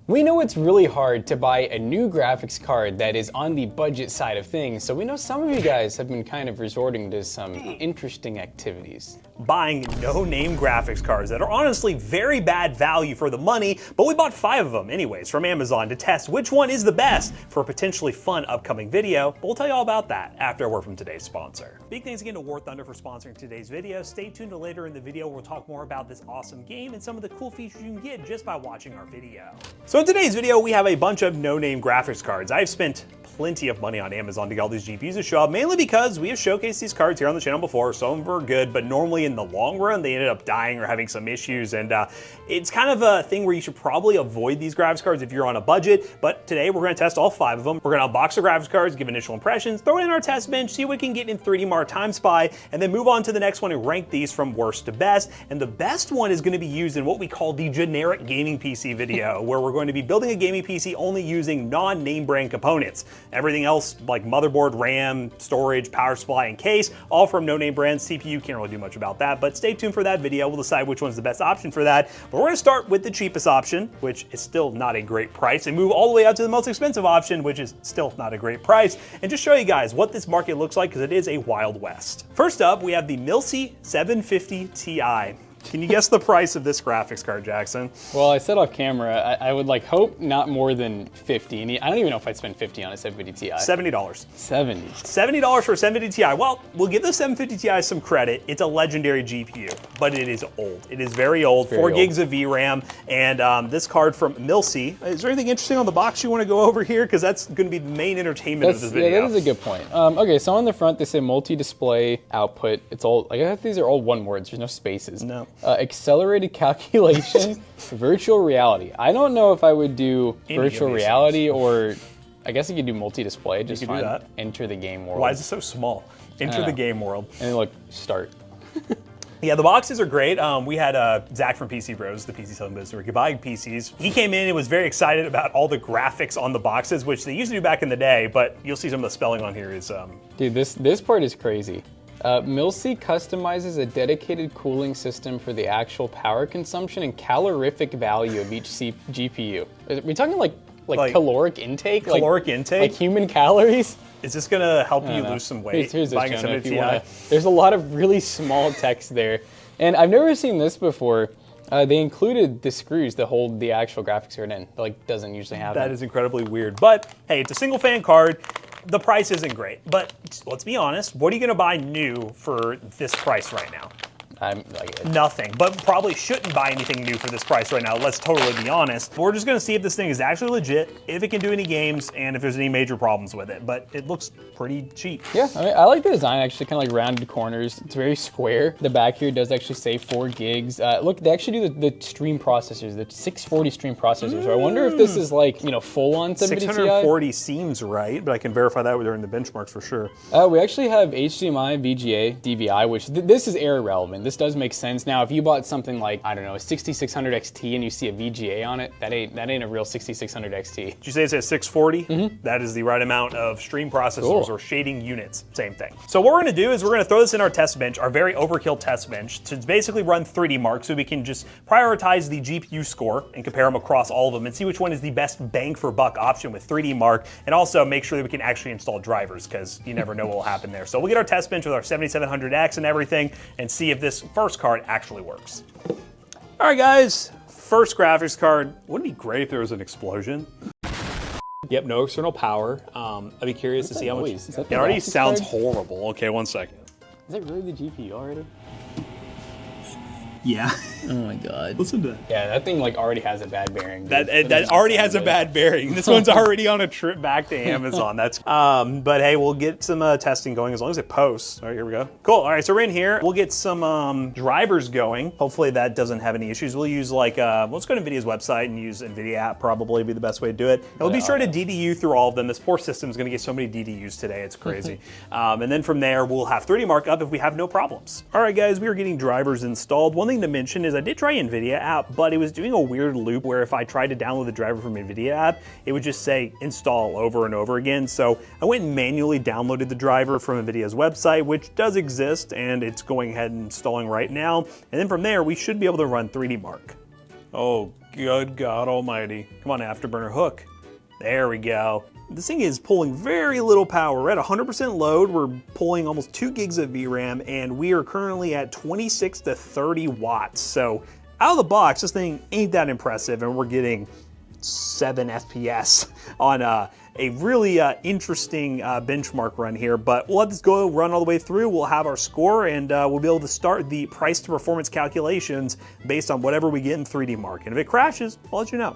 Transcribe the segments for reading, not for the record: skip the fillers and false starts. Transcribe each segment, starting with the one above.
We know it's really hard to buy a new graphics card that is on the budget side of things, so we know some of you guys have been kind of resorting to some interesting activities. Buying no-name graphics cards that are honestly very bad value for the money, but we bought 5 of them anyways from Amazon to test which one is the best for a potentially fun upcoming video, but we'll tell you all about that after a word from today's sponsor. Big thanks again to War Thunder for sponsoring today's video. Stay tuned to later in the video where we'll talk more about this awesome game and some of the cool features you can get just by watching our video. So in today's video, we have a bunch of no-name graphics cards. I've spent plenty of money on Amazon to get all these GPUs to show up, mainly because we have showcased these cards here on the channel before. Some of them are good, but normally in the long run, they ended up dying or having some issues. And it's kind of a thing where you should probably avoid these graphics cards if you're on a budget. But today we're gonna test all 5 of them. We're gonna unbox the graphics cards, give initial impressions, throw it in our test bench, see what we can get in 3D Mark Time Spy, and then move on to the next one and rank these from worst to best. And the best one is gonna be used in what we call the generic gaming PC video, where we're going to be building a gaming PC only using non-name brand components. Everything else like motherboard, RAM, storage, power supply, and case, all from no-name brands. CPU can't really do much about that, but stay tuned for that video. We'll decide which one's the best option for that. But we're gonna start with the cheapest option, which is still not a great price, and move all the way out to the most expensive option, which is still not a great price, and just show you guys what this market looks like, because it is a wild west. First up, we have the Mily 750 Ti. Can you guess the price of this graphics card, Jackson? Well, I said off camera, I would like hope not more than 50. And I don't even know if I'd spend 50 on a 750 Ti. $70. 70. $70 for a 750 Ti. Well, we'll give the 750 Ti some credit. It's a legendary GPU, but it is old. It is very old, 4 gigs of VRAM, and this card from Mily. Is there anything interesting on the box you want to go over here? Because that's going to be the main entertainment of this video. Yeah, that is a good point. Okay, so on the front, they say multi-display output. It's all, I guess these are all one words. There's no spaces. No. Accelerated calculation, virtual reality. I don't know if I would do virtual reality or I guess I could do multi-display. Just do that. Enter the game world. Why is it so small? Enter the game world. And then look, start. Yeah, the boxes are great. We had Zach from PC Bros, the PC selling business where we could buy PCs. He came in and was very excited about all the graphics on the boxes, which they used to do back in the day, but you'll see some of the spelling on here is... Dude, this part is crazy. Mily customizes a dedicated cooling system for the actual power consumption and calorific value of each GPU. Are we talking like caloric intake? Caloric intake? Like human calories? Is this gonna help you lose some weight? Here's this, buying a Shriana, if you 750 wanna, there's a lot of really small text there. And I've never seen this before. They included the screws that hold the actual graphics card in. That doesn't usually happen. That is incredibly weird. But hey, it's a single fan card. The price isn't great, but let's be honest, what are you gonna buy new for this price right now? Nothing, but probably shouldn't buy anything new for this price right now, let's totally be honest. We're just gonna see if this thing is actually legit, if it can do any games, and if there's any major problems with it, but it looks pretty cheap. Yeah, I mean, I like the design, actually, kind of like rounded corners. It's very square. The back here does actually say 4 gigs. Look, they actually do the stream processors, the 640 stream processors. So I wonder if this is like, you know, full-on 750 Ti. 640 seems right, but I can verify that during the benchmarks for sure. We actually have HDMI, VGA, DVI, which this is error relevant. This does make sense. Now, if you bought something like, I don't know, a 6600 XT and you see a VGA on it, that ain't a real 6600 XT. Did you say it says 640? Mm-hmm. That is the right amount of stream processors or shading units, same thing. So what we're gonna do is we're gonna throw this in our test bench, our very overkill test bench, to basically run 3D Mark so we can just prioritize the GPU score and compare them across all of them and see which one is the best bang for buck option with 3D Mark, and also make sure that we can actually install drivers, because you never know what will happen there. So we'll get our test bench with our 7700X and everything and see if this first card actually works. All right, guys, first graphics card. Wouldn't it be great if there was an explosion? Yep, no external power. I'd be curious to see how much. It already sounds horrible. Okay, 1 second. Is that really the GPU already? Yeah. Oh my God. Listen to that. Yeah, that thing like already has a bad bearing. That already has a bad bearing. This one's already on a trip back to Amazon. That's but hey, we'll get some testing going as long as it posts. All right, here we go. Cool. All right, so we're in here. We'll get some drivers going. Hopefully that doesn't have any issues. We'll use like let's go to NVIDIA's website and use NVIDIA app. Probably be the best way to do it. And we'll be sure to DDU through all of them. This poor system is going to get so many DDUs today. It's crazy. And then from there, we'll have 3D Mark up if we have no problems. All right, guys, we are getting drivers installed. One thing to mention is I did try NVIDIA app, but it was doing a weird loop where if I tried to download the driver from NVIDIA app, it would just say install over and over again. So I went and manually downloaded the driver from NVIDIA's website, which does exist, and it's going ahead and installing right now. And then from there, we should be able to run 3D Mark. Oh Good God almighty. Come on, Afterburner hook. There we go. This thing is pulling very little power. We're at 100% load. We're pulling almost 2 gigs of VRAM, and we are currently at 26 to 30 watts. So out of the box, this thing ain't that impressive, and we're getting 7 FPS on a really interesting benchmark run here. But we'll let this go run all the way through. We'll have our score, and we'll be able to start the price to performance calculations based on whatever we get in 3D Mark. And if it crashes, I'll let you know.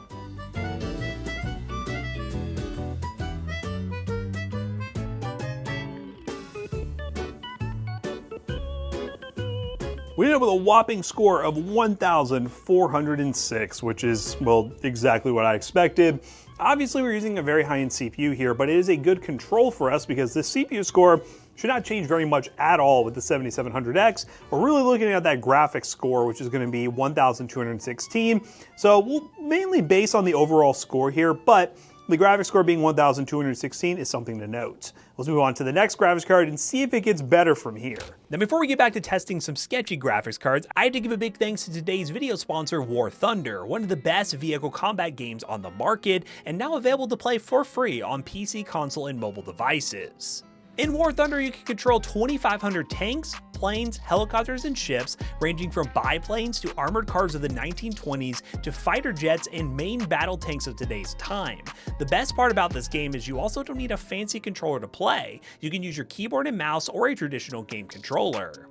We ended up with a whopping score of 1,406, which is, well, exactly what I expected. Obviously, we're using a very high-end CPU here, but it is a good control for us because the CPU score should not change very much at all with the 7700X. We're really looking at that graphics score, which is going to be 1,216. So we'll mainly base on the overall score here, but the graphics score being 1,216 is something to note. Let's move on to the next graphics card and see if it gets better from here. Now, before we get back to testing some sketchy graphics cards, I have to give a big thanks to today's video sponsor, War Thunder, one of the best vehicle combat games on the market, and now available to play for free on PC, console, and mobile devices. In War Thunder, you can control 2,500 tanks, planes, helicopters, and ships, ranging from biplanes to armored cars of the 1920s to fighter jets and main battle tanks of today's time. The best part about this game is you also don't need a fancy controller to play. You can use your keyboard and mouse or a traditional game controller.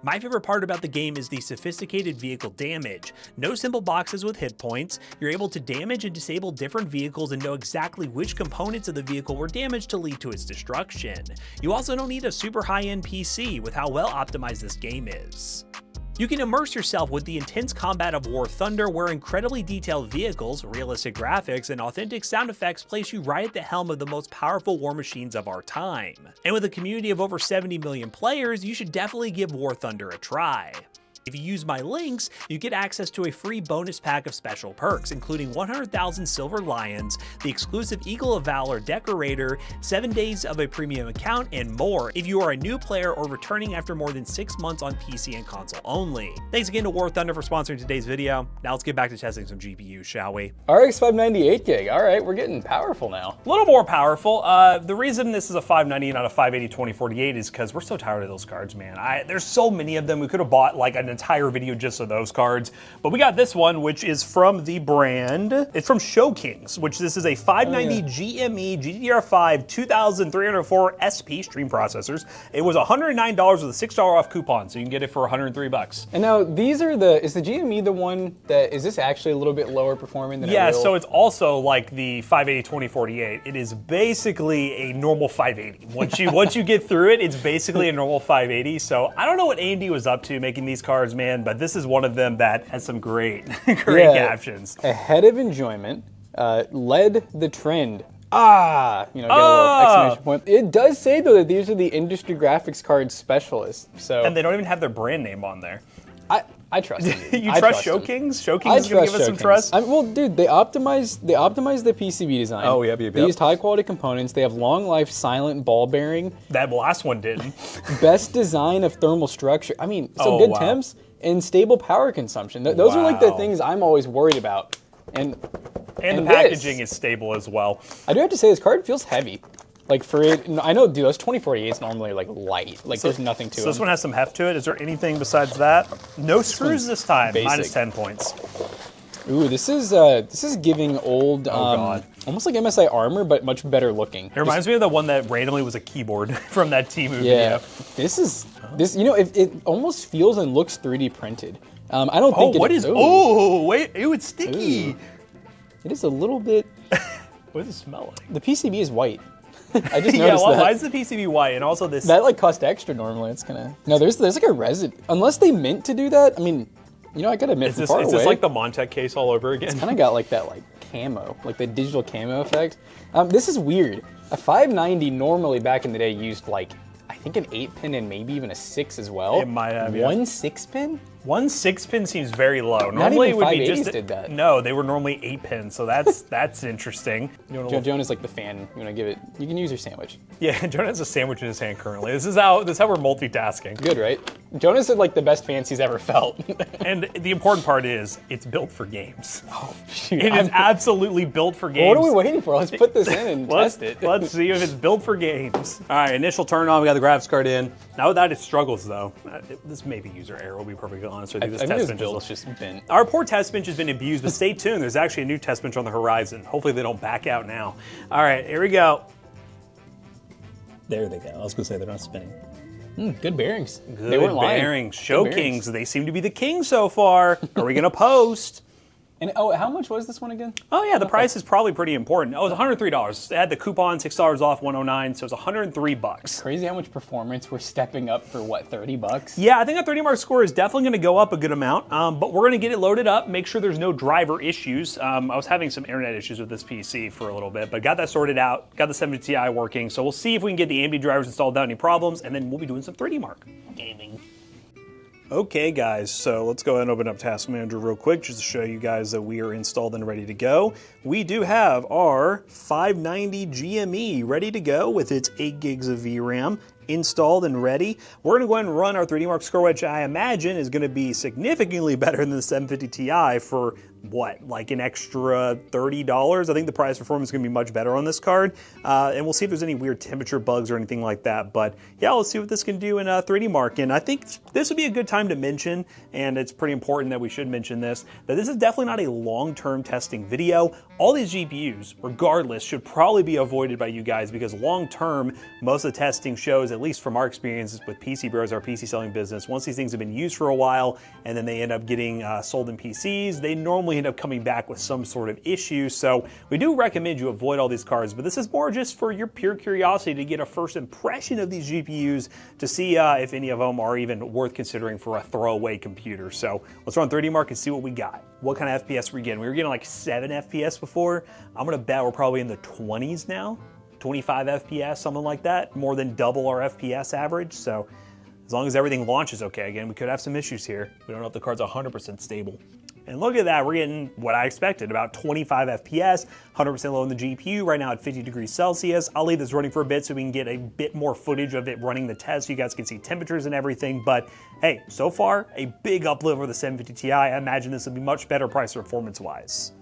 My favorite part about the game is the sophisticated vehicle damage. No simple boxes with hit points. You're able to damage and disable different vehicles and know exactly which components of the vehicle were damaged to lead to its destruction. You also don't need a super high-end PC with how well optimized this game is. You can immerse yourself with the intense combat of War Thunder, where incredibly detailed vehicles, realistic graphics, and authentic sound effects place you right at the helm of the most powerful war machines of our time. And with a community of over 70 million players, you should definitely give War Thunder a try. If you use my links, you get access to a free bonus pack of special perks, including 100,000 Silver Lions, the exclusive Eagle of Valor Decorator, 7 days of a premium account, and more if you are a new player or returning after more than 6 months on PC and console only. Thanks again to War Thunder for sponsoring today's video. Now let's get back to testing some GPUs, shall we? RX 598 gig. All right, we're getting powerful now. A little more powerful. The reason this is a 590 and not a 580 2048 is because we're so tired of those cards, man. There's so many of them. We could have bought like an entire video just of those cards, but we got this one, which is from the brand. It's from CDKeys, which this is a 590 GME GDDR5 2304 SP stream processors. It was $109 with a $6 off coupon, so you can get it for 103 bucks. And now these are is the GME the one that, is this actually a little bit lower performing than Yeah, so it's also like the 580 2048. It is basically a normal 580. Once you get through it, it's basically a normal 580. So I don't know what AMD was up to making these cards, man, but this is one of them that has some great captions. Ahead of enjoyment, led the trend. Get a little exclamation point. It does say though that these are the industry graphics card specialists. So and they don't even have their brand name on there. I trust them. You trust CDKeys? CDKeys is gonna give us some trust. Well, dude, they optimize the PCB design. Oh, yeah. They used high quality components. They have long life silent ball bearing. That last one didn't. Best design of thermal structure. I mean, so good temps and stable power consumption. Those are like the things I'm always worried about. And the packaging is stable as well. I do have to say, this card feels heavy. Like for it, I know, dude, those 2048s normally like light. Like there's nothing to it. So this one has some heft to it. Is there anything besides that? No screws this time. Basic. Minus 10 points. Ooh, this is giving old, almost like MSI Armor, but much better looking. It reminds me of the one that randomly was a keyboard from that Temu video. This, it almost feels and looks 3D printed. I don't think what is, wait, it's sticky. Ooh. It is a little bit. What does it smell like? The PCB is white. I just noticed that. Why is the PCB white? And also this. That like cost extra normally. It's gonna. No, there's like a resin. Unless they meant to do that. I mean, I gotta admit, from far away. Is this like the Montec case all over again? It's kind of got like that like camo, like the digital camo effect. This is weird. A 590 normally back in the day used like, I think an 8-pin and maybe even a 6 as well. It might have, One 6-pin? One 6-pin seems very low. Normally even it would be 580s just did that. No, they were normally 8-pin, so that's interesting. Jonah's like the fan. You want to give it? You can use your sandwich. Yeah, Jonah has a sandwich in his hand currently. This is how we're multitasking. Good, right? Jonah said like the best fans he's ever felt. And the important part is it's built for games. Oh shoot! It is absolutely built for games. What are we waiting for? Let's put this in and test it. Let's see if it's built for games. All right, initial turn on. We got the graphics card in. Now with that, it struggles though. This may be user error. We'll be perfectly honest with you. I think this build is just bent. Our poor test bench has been abused, but stay tuned. There's actually a new test bench on the horizon. Hopefully they don't back out now. All right, here we go. There they go. I was gonna say they're not spinning. Good bearings. Good They weren't lying. bearings. Show kings. They seem to be the king so far. Are we gonna post? And oh, how much was this one again? Oh yeah, the price is probably pretty important. Oh, it was $103. It had the coupon, $6 off, $109, so it was $103. Crazy how much performance we're stepping up for what, $30? Yeah, I think that 30 mark score is definitely going to go up a good amount, but we're going to get it loaded up, make sure there's no driver issues. I was having some internet issues with this PC for a little bit, but got that sorted out, got the 70 Ti working, so we'll see if we can get the AMD drivers installed without any problems, and then we'll be doing some 3D Mark gaming. Okay guys, so let's go ahead and open up Task Manager real quick just to show you guys that we are installed and ready to go. We do have our 590 GME ready to go with its 8 gigs of VRAM installed and ready. We're going to go ahead and run our 3D Mark score, which I imagine is going to be significantly better than the 750 Ti for what, like an extra $30? I think the price performance is going to be much better on this card. And we'll see if there's any weird temperature bugs or anything like that. But yeah, let's see what this can do in 3D Mark. And I think this would be a good time to mention, and it's pretty important that we should mention this, that this is definitely not a long-term testing video. All these GPUs, regardless, should probably be avoided by you guys because long-term, most of the testing shows, at least from our experiences with PC Bros, our PC selling business, once these things have been used for a while and then they end up getting sold in PCs, they normally end up coming back with some sort of issue. So we do recommend you avoid all these cards, but this is more just for your pure curiosity to get a first impression of these GPUs to see if any of them are even worth considering for a throwaway computer. So let's run 3D Mark and see what we got. What kind of FPS we're getting. We were getting like 7 FPS before. I'm gonna bet we're probably in the 20s now. 25 FPS, something like that. More than double our FPS average. So as long as everything launches okay, again, we could have some issues here. We don't know if the card's 100% stable. And look at that, we're getting what I expected, about 25 FPS, 100% low in the GPU, right now at 50 degrees Celsius. I'll leave this running for a bit so we can get a bit more footage of it running the test so you guys can see temperatures and everything. But hey, so far, a big uplift over the 750 Ti. I imagine this will be much better price performance-wise.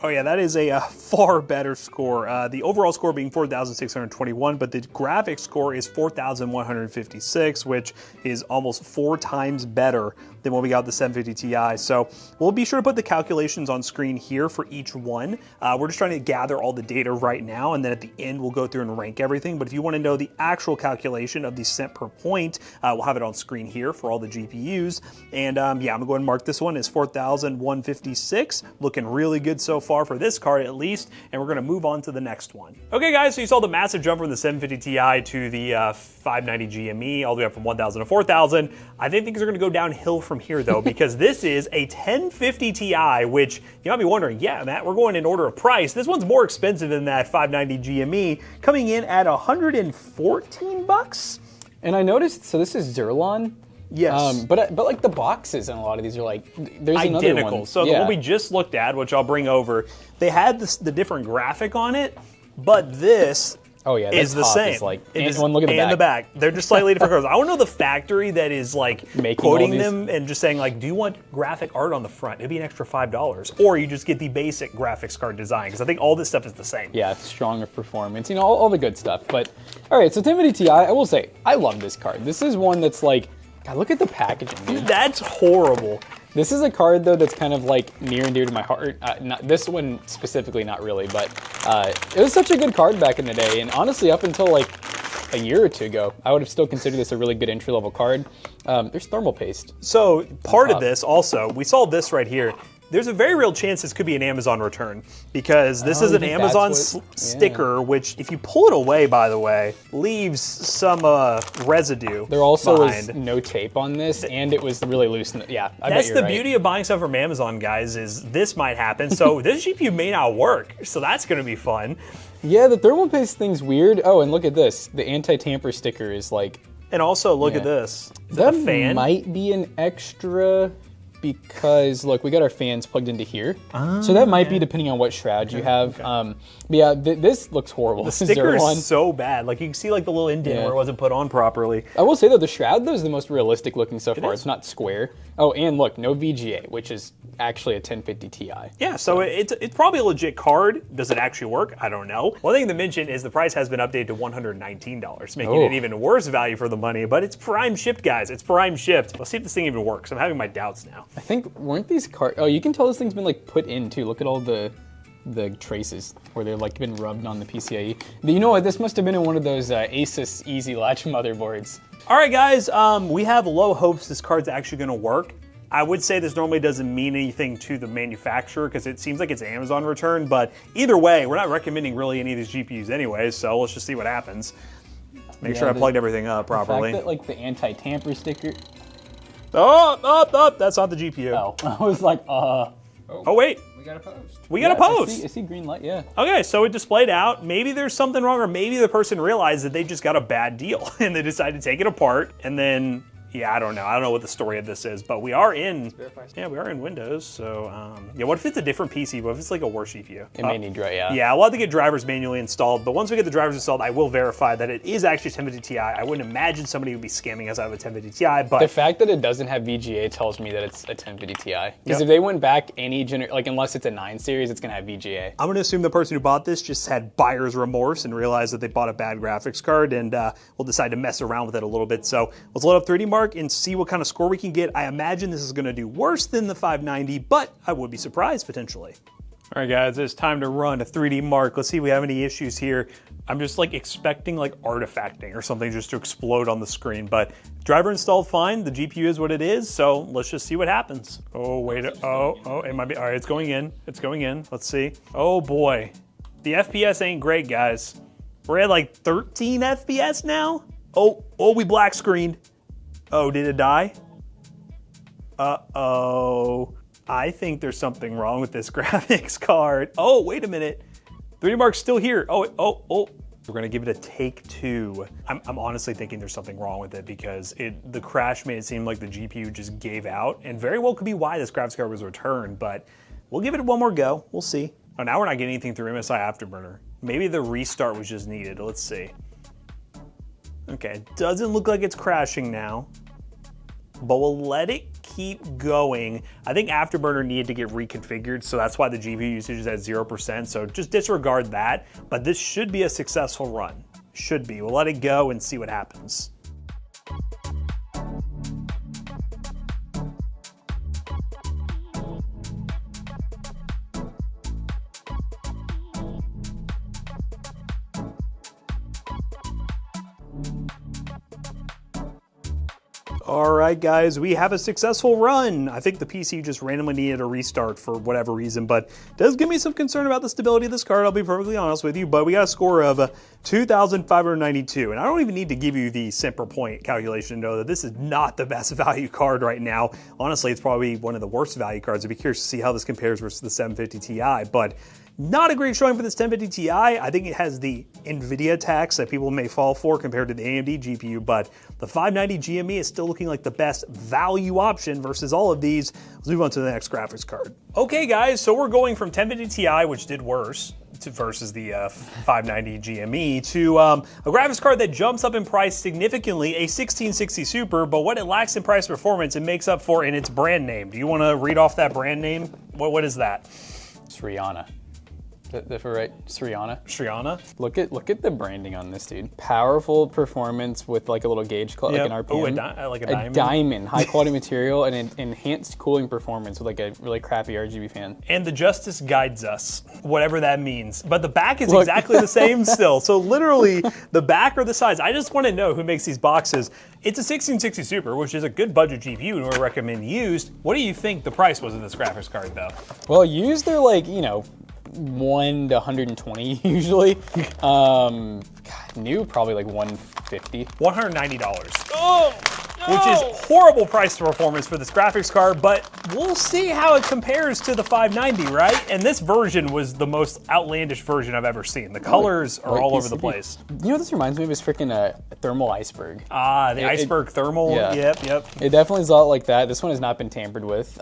Oh yeah, that is a far better score. The overall score being 4,621, but the graphics score is 4,156, which is almost 4 times better than what we got with the 750 Ti. So we'll be sure to put the calculations on screen here for each one. We're just trying to gather all the data right now, and then at the end we'll go through and rank everything. But if you want to know the actual calculation of the cent per point, we'll have it on screen here for all the GPUs. And yeah, I'm gonna go ahead and mark this one as 4,156. Looking really good so far for this card at least, and we're gonna move on to the next one. Okay guys, so you saw the massive jump from the 750 Ti to the 590 GME, all the way up from 1,000 to 4,000. I think things are gonna go downhill from here though, because this is a 1050 Ti, which you might be wondering, yeah Matt, we're going in order of price. This one's more expensive than that 590 GME, coming in at 114 bucks. And I noticed, so this is Zerlon. Yes. But like the boxes on a lot of these are like, there's identical. Another one. So the one we just looked at, which I'll bring over, they had the different graphic on it, but this is the same. Is like, it is, one look at the and back. the back. They're just slightly different colors. I want to know the factory that is like making quoting them and just saying like, do you want graphic art on the front? It'd be an extra $5. Or you just get the basic graphics card design, because I think all this stuff is the same. Yeah, it's stronger performance, you know, all the good stuff. But all right, so Timidity TI, I will say, I love this card. This is one that's like, God, look at the packaging, dude. That's horrible. This is a card, though, that's kind of like near and dear to my heart. Not this one specifically, not really, but it was such a good card back in the day. And honestly, up until like a year or two ago, I would have still considered this a really good entry-level card. There's thermal paste. So part of this also, we saw this right here. there's a very real chance this could be an Amazon return because this is you an think Amazon that's what- sticker, which if you pull it away, by the way, leaves some residue There also behind. was no tape on this, and it was really loose. Yeah, I bet That's you're the right. beauty of buying stuff from Amazon, guys, is this might happen. So this GPU may not work, so that's gonna be fun. Yeah, the thermal paste thing's weird. Oh, and look at this. The anti-tamper sticker is like... And also, look at Yeah. this. Is that a fan? might be an extra because, look, we got our fans plugged into here. So that might be depending on what shroud you have. But yeah, this looks horrible. The sticker Zero one. is so bad. Like, you can see like the little indent Yeah. where it wasn't put on properly. I will say though, the shroud though is the most realistic looking so far. is. It's not square. Oh, and look, no VGA, which is actually a 1050 Ti. Yeah, so it's probably a legit card. Does it actually work? I don't know. One thing to mention is the price has been updated to $119, making it even worse value for the money, but it's prime shipped, guys. It's prime shipped. Let's see if this thing even works. I'm having my doubts now. I think, weren't these cards... Oh, you can tell this thing's been like put in too. Look at all the traces where they've like been rubbed on the PCIe. You know what, this must have been in one of those Asus Easy Latch motherboards. All right, guys, we have low hopes this card's actually gonna work. I would say this normally doesn't mean anything to the manufacturer because it seems like it's Amazon return, but either way, we're not recommending really any of these GPUs anyways, so let's just see what happens. Make sure I plugged everything up properly. The fact that like the anti-tamper sticker... Oh, that's not the GPU. Oh, I was like, Oh, wait. We got a post. We got a post. I see green light, yeah. Okay, so it displayed out. Maybe there's something wrong, or maybe the person realized that they just got a bad deal and they decided to take it apart. And then, yeah, I don't know. I don't know what the story of this is, but we are in. Yeah, we are in Windows. So, yeah, what if it's a different PC? What if it's like a worse GPU? It may need, right, yeah. Yeah, we'll have to get drivers manually installed, but once we get the drivers installed, I will verify that it is actually 1050 Ti. I wouldn't imagine somebody would be scamming us out of a 1050 Ti, but The fact that it doesn't have VGA tells me that it's a 1050 Ti. Because if they went back like unless it's a 9 series, it's gonna have VGA. I'm gonna assume the person who bought this just had buyer's remorse and realized that they bought a bad graphics card and will decide to mess around with it a little bit. So let's load up 3D Mark and see what kind of score we can get. I imagine this is gonna do worse than the 590, but I would be surprised potentially. All right, guys, it's time to run a 3D Mark. Let's see if we have any issues here. I'm just like expecting like artifacting or something just to explode on the screen, but driver installed fine. The GPU is what it is, so let's just see what happens. Oh, wait, oh, it might be, all right, it's going in. It's going in, let's see. Oh boy, the FPS ain't great, guys. We're at like 13 FPS now. Oh, we black screened. Oh, did it die? Uh-oh. I think there's something wrong with this graphics card. Oh, wait a minute. 3D Mark's still here. Oh. We're gonna give it a take 2. I'm honestly thinking there's something wrong with it because the crash made it seem like the GPU just gave out, and very well could be why this graphics card was returned, but we'll give it one more go. We'll see. Oh, now we're not getting anything through MSI Afterburner. Maybe the restart was just needed. Let's see. Okay, doesn't look like it's crashing now, but we'll let it keep going. I think Afterburner needed to get reconfigured, so that's why the GPU usage is at 0%, so just disregard that, but this should be a successful run. Should be. We'll let it go and see what happens. All right, guys, we have a successful run. I think the PC just randomly needed a restart for whatever reason, but it does give me some concern about the stability of this card, I'll be perfectly honest with you, but we got a score of 2,592, and I don't even need to give you the simple point calculation to know that this is not the best value card right now. Honestly, it's probably one of the worst value cards. I'd be curious to see how this compares versus the 750 Ti, but not a great showing for this 1050 Ti. I think it has the NVIDIA tax that people may fall for compared to the AMD GPU, but the 590 GME is still looking like the best value option versus all of these. Let's move on to the next graphics card. Okay, guys, so we're going from 1050 Ti, which did worse, versus the 590 GME, to a graphics card that jumps up in price significantly, a 1660 Super, but what it lacks in price performance, it makes up for in its brand name. Do you want to read off that brand name? What is that? Shriana. If we're right, Shriana. Look at the branding on this, dude. Powerful performance with like a little gauge, like an RPM. Like a diamond. A diamond, high quality material, and an enhanced cooling performance with like a really crappy RGB fan. And the Justice guides us, whatever that means. But the back is exactly the same still. So literally, the back or the sides. I just want to know who makes these boxes. It's a 1660 Super, which is a good budget GPU, and we recommend used. What do you think the price was of this graphics card, though? Well, used, they're like, you know, 1 to 120 usually. God, new probably like 150. $190. Oh! Which is horrible price to performance for this graphics card, but we'll see how it compares to the 590, right? And this version was the most outlandish version I've ever seen. The colors are all over the place. You know what this reminds me of is freaking a thermal iceberg. Ah, the iceberg thermal. Yeah. Yep. It definitely is a lot like that. This one has not been tampered with.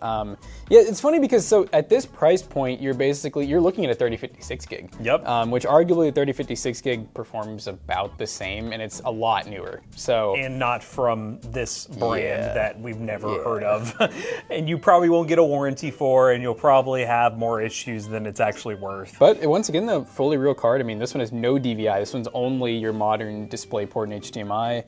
Yeah, it's funny because so at this price point, you're looking at a 3056 gig. Yep. Which arguably the 3056 gig performs about the same, and it's a lot newer. So and not from this brand that we've never heard of, and you probably won't get a warranty for, and you'll probably have more issues than it's actually worth. But once again, the fully real card. I mean, this one has no DVI. This one's only your modern DisplayPort and HDMI.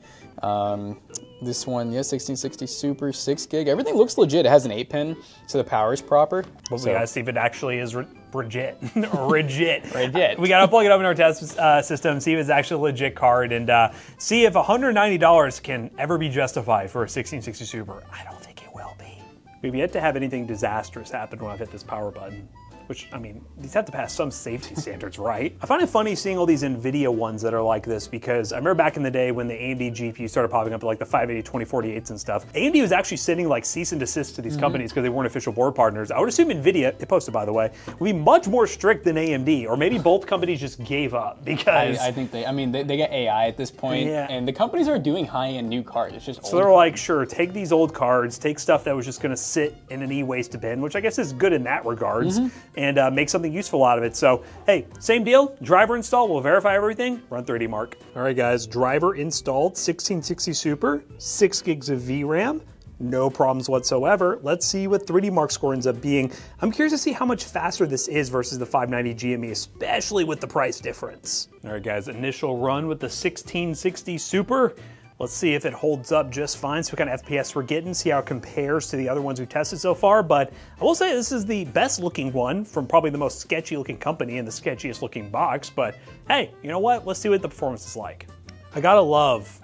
This one, 1660 Super, 6 gig. Everything looks legit. It has an 8-pin, so the power is proper. But we gotta see if it actually is legit. Legit. Legit. We gotta plug it up in our test system, see if it's actually a legit card, and see if $190 can ever be justified for a 1660 Super. I don't think it will be. We've yet to have anything disastrous happen when I've hit this power button. Which, I mean, these have to pass some safety standards, right? I find it funny seeing all these NVIDIA ones that are like this, because I remember back in the day when the AMD GPU started popping up, like the 580, 2048s and stuff, AMD was actually sending like cease and desist to these companies because they weren't official board partners. I would assume NVIDIA, they posted by the way, would be much more strict than AMD, or maybe both companies just gave up because... I think they got AI at this point, and the companies are doing high-end new cards. It's just so they're like, sure, take these old cards, take stuff that was just gonna sit in an e-waste bin, which I guess is good in that regards, and make something useful out of it. So, hey, same deal, driver install, we'll verify everything, run 3D Mark. All right guys, driver installed, 1660 Super, 6 gigs of VRAM, no problems whatsoever. Let's see what 3D Mark score ends up being. I'm curious to see how much faster this is versus the 590 GME, especially with the price difference. All right guys, initial run with the 1660 Super. Let's see if it holds up just fine, so what kind of FPS we're getting, see how it compares to the other ones we've tested so far. But I will say this is the best looking one from probably the most sketchy looking company and the sketchiest looking box. But hey, you know what? Let's see what the performance is like. I gotta love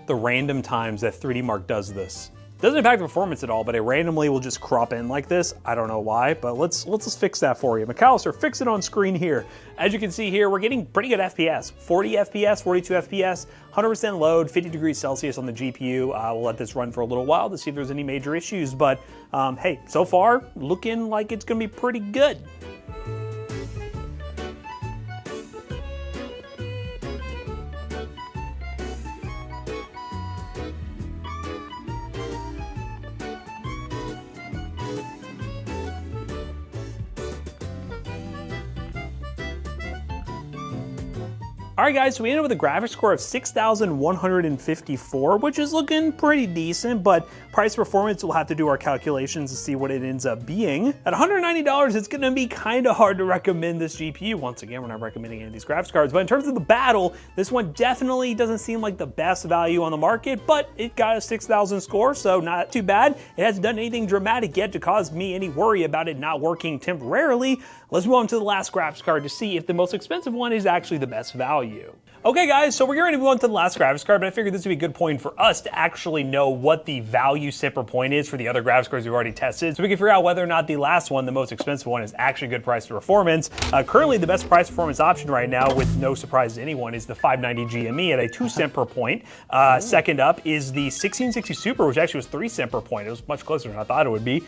the random times that 3D Mark does this. Doesn't impact the performance at all, but it randomly will just crop in like this. I don't know why, but let's fix that for you. McAllister, fix it on screen here. As you can see here, we're getting pretty good FPS. 40 FPS, 42 FPS, 100% load, 50 degrees Celsius on the GPU. We'll let this run for a little while to see if there's any major issues, but hey, so far, looking like it's gonna be pretty good. All right guys, so we ended up with a graphics score of 6,154, which is looking pretty decent, but price performance, we'll have to do our calculations to see what it ends up being. At $190, it's gonna be kind of hard to recommend this GPU. Once again, we're not recommending any of these graphics cards, but in terms of the battle, this one definitely doesn't seem like the best value on the market, but it got a 6,000 score, so not too bad. It hasn't done anything dramatic yet to cause me any worry about it not working temporarily. Let's move on to the last graphics card to see if the most expensive one is actually the best value. Okay guys, so we're going to move on to the last graphics card, but I figured this would be a good point for us to actually know what the value simper point is for the other graphics cards we've already tested, so we can figure out whether or not the last one, the most expensive one, is actually good price to performance. Currently, the best price performance option right now, with no surprise to anyone, is the 590 GME at a 2 cent per point. Second up is the 1660 Super, which actually was 3 cent per point. It was much closer than I thought it would be.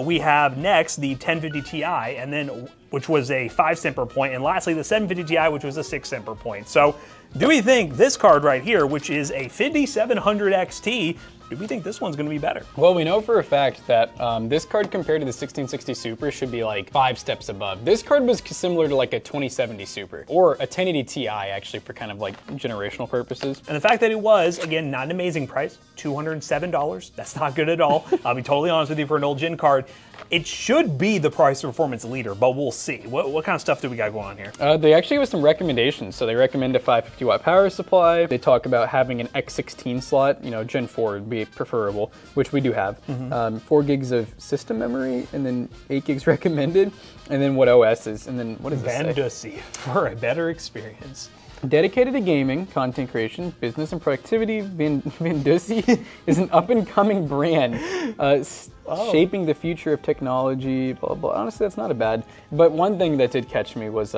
We have next the 1050 Ti, and then which was a 5 cent per point, and lastly the 750 Ti, which was a 6 cent per point. So Do we think this card right here, which is a 5700 XT, do we think this one's going to be better? Well, we know for a fact that this card compared to the 1660 Super should be like 5 steps above. This card was similar to like a 2070 Super or a 1080 Ti actually for kind of like generational purposes. And the fact that it was, again, not an amazing price, $207, that's not good at all. I'll be totally honest with you, for an old gen card, it should be the price performance leader, but we'll see. What kind of stuff do we got going on here? They actually give us some recommendations. So they recommend a 550 watt power supply. They talk about having an X16 slot, you know, Gen 4 would be preferable, which we do have. 4 gigs of system memory, and then 8 gigs recommended. And then what OS is, and then what is this? Vandussy for a better experience. Dedicated to gaming, content creation, business, and productivity, Vandussy is an up-and-coming brand shaping the future of technology, blah, blah. Honestly, that's not a bad. But one thing that did catch me was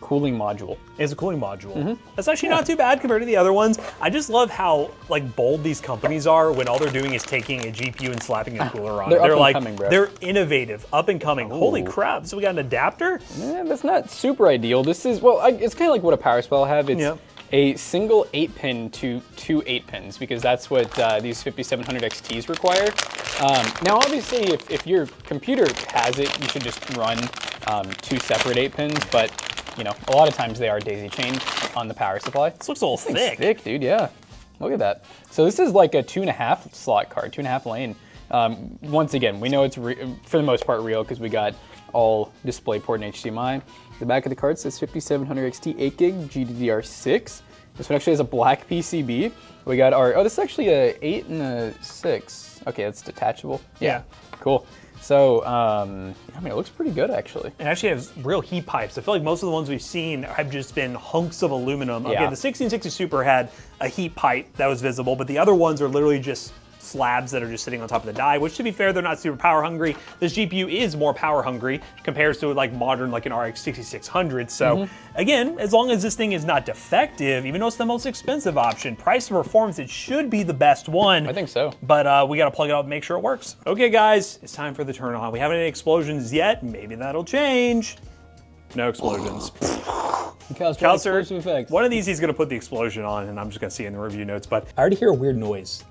cooling module. It's a cooling module. That's actually not too bad compared to the other ones. I just love how like bold these companies are when all they're doing is taking a GPU and slapping a cooler on it. They're like, coming, bro. they're innovative, up and coming. Holy crap! So we got an adapter. Yeah, that's not super ideal. This is, well, it's kind of like what a power supply will have. It's a single 8-pin to 2 8-pins because that's what these 5700 XTs require. Now, obviously, if your computer has it, you should just run 2 separate 8-pins, but you know, a lot of times they are daisy chained on the power supply. This looks a little thick. Thick, dude, yeah. Look at that. So this is like a 2.5 slot card, 2.5 lane. Once again, we know it's for the most part real because we got all DisplayPort and HDMI. The back of the card says 5700 XT 8 gig GDDR6. This one actually has a black PCB. We got our, oh, this is actually a 8 and a 6. Okay, that's detachable. Yeah. Cool. So, I mean, it looks pretty good, actually. It actually has real heat pipes. I feel like most of the ones we've seen have just been hunks of aluminum. Yeah. Okay, the 1660 Super had a heat pipe that was visible, but the other ones are literally just slabs that are just sitting on top of the die, which to be fair, they're not super power hungry. This GPU is more power hungry compared to like modern, like an RX 6600. So again, as long as this thing is not defective, even though it's the most expensive option, price and performance, it should be the best one. I think so. But we got to plug it up and make sure it works. Okay, guys, it's time for the turn on. We haven't had any explosions yet. Maybe that'll change. No explosions. Calcer, one of these he's going to put the explosion on, and I'm just going to see it in the review notes. But I already hear a weird noise.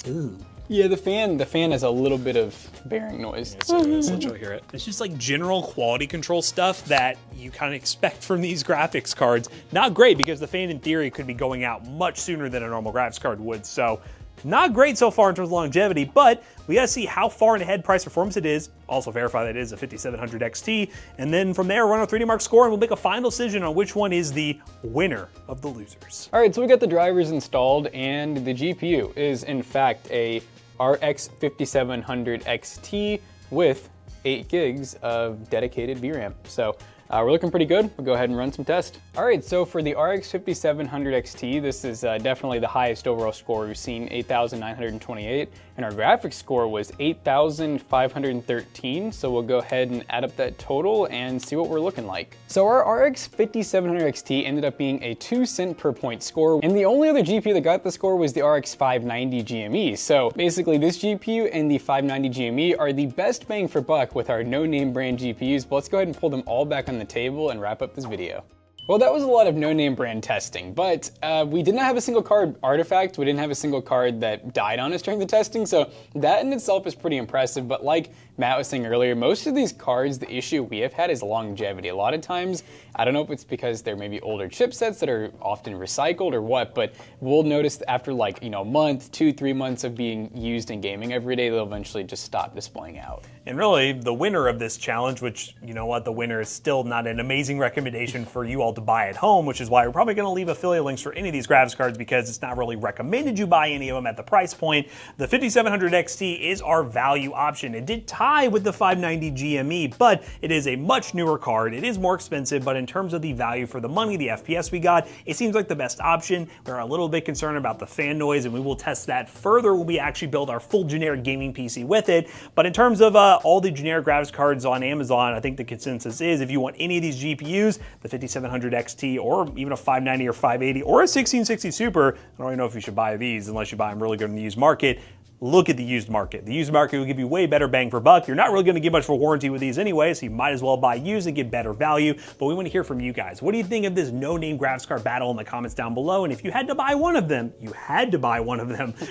Ooh. Yeah, the fan has a little bit of bearing noise. Yes, it is. Let's hear it. It's just like general quality control stuff that you kind of expect from these graphics cards. Not great because the fan in theory could be going out much sooner than a normal graphics card would. So not great so far in terms of longevity, but we gotta see how far ahead price performance it is. Also verify that it is a 5700 XT. And then from there, run a 3D Mark score and we'll make a final decision on which one is the winner of the losers. All right, so we got the drivers installed and the GPU is in fact a RX 5700 XT with 8 gigs of dedicated VRAM. So we're looking pretty good. We'll go ahead and run some tests. All right, so for the RX 5700 XT, this is definitely the highest overall score we've seen, 8,928, and our graphics score was 8,513. So we'll go ahead and add up that total and see what we're looking like. So our RX 5700 XT ended up being a 2 cent per point score, and the only other GPU that got the score was the RX 590 GME. So basically this GPU and the 590 GME are the best bang for buck with our no-name brand GPUs, but let's go ahead and pull them all back on the table and wrap up this video. Well, that was a lot of no-name brand testing, but we did not have a single card artifact. We didn't have a single card that died on us during the testing, so that in itself is pretty impressive. But like Matt was saying earlier, most of these cards, the issue we have had is longevity. A lot of times, I don't know if it's because they're maybe older chipsets that are often recycled or what, but we'll notice after like, you know, a month, 2-3 months of being used in gaming every day, they'll eventually just stop displaying out. And really, the winner of this challenge, which, you know what, the winner is still not an amazing recommendation for you all to buy at home, which is why we're probably going to leave affiliate links for any of these graphics cards because it's not really recommended you buy any of them at the price point. The 5700 XT is our value option. It did tie with the 590 GME, but it is a much newer card. It is more expensive, but in terms of the value for the money, the FPS we got, it seems like the best option. We're a little bit concerned about the fan noise, and we will test that further when we actually build our full generic gaming PC with it. But in terms of all the generic graphics cards on Amazon, I think the consensus is if you want any of these GPUs, the 5700 XT or even a 590 or 580 or a 1660 Super, I don't even know if you should buy these unless you buy them really good in the used market. look at the used market. The used market will give you way better bang for buck. You're not really going to get much for warranty with these anyway, so you might as well buy used and get better value. But we want to hear from you guys. What do you think of this no-name graphics card battle in the comments down below? And if you had to buy one of them,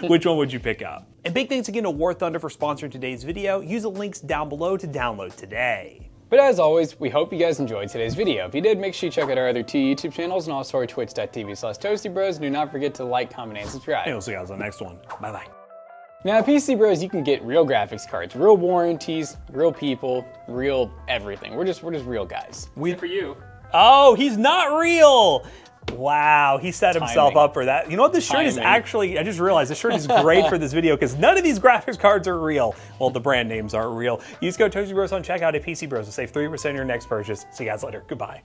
which one would you pick up? And big thanks again to War Thunder for sponsoring today's video. Use the links down below to download today. But as always, we hope you guys enjoyed today's video. If you did, make sure you check out our other 2 YouTube channels and also our twitch.tv/ToastyBros. Do not forget to like, comment, and subscribe. And we'll see you guys on the next one. Bye-bye. Now at PC Bros, you can get real graphics cards, real warranties, real people, real everything. We're just real guys. Except for you. Oh, he's not real! Wow, he set himself Timing. up for that. You know what, this shirt is Timing. actually, I just realized this shirt is great for this video because none of these graphics cards are real. Well, the brand names aren't real. Use code ToastyBros on checkout at PC Bros to save 3% on your next purchase. See you guys later. Goodbye.